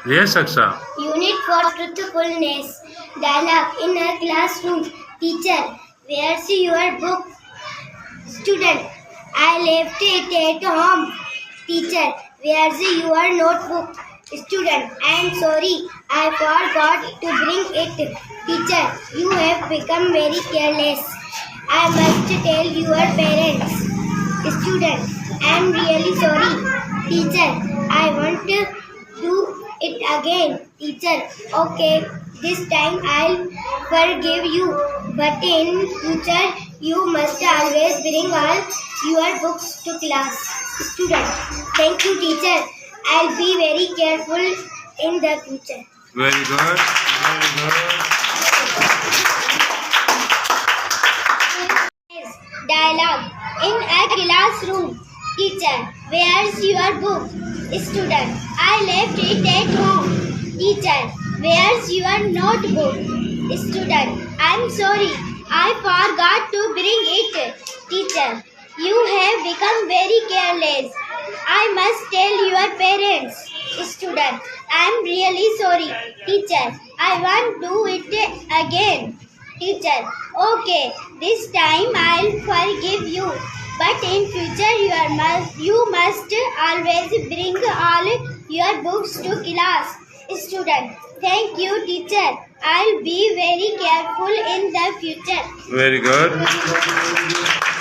Yes, Aksha. Unit for truthfulness. Dialogue in a classroom. Teacher, where's your book? Student, I left it at home. Teacher, where's your notebook? Student, I am sorry, I forgot to bring it. Teacher, you have become very careless. I must tell your parents. Student, I am really sorry. Teacher, I want to do it again. Teacher, okay, this time I'll forgive you. But in future, you must always bring all your books to class. Student, thank you, teacher. I'll be very careful in the future. Very good. Very good. Dialogue in a classroom. Teacher, where's your book? Student, I left it at home. Teacher, where's your notebook? Student, I'm sorry, I forgot to bring it. Teacher, you have become very careless. I must tell your parents. Student, I'm really sorry. Teacher, I won't do it again. Teacher, okay, this time I'll forgive you. But in future you must always bring all your books to class. Student, thank you, teacher. I'll be very careful in the future. Very good.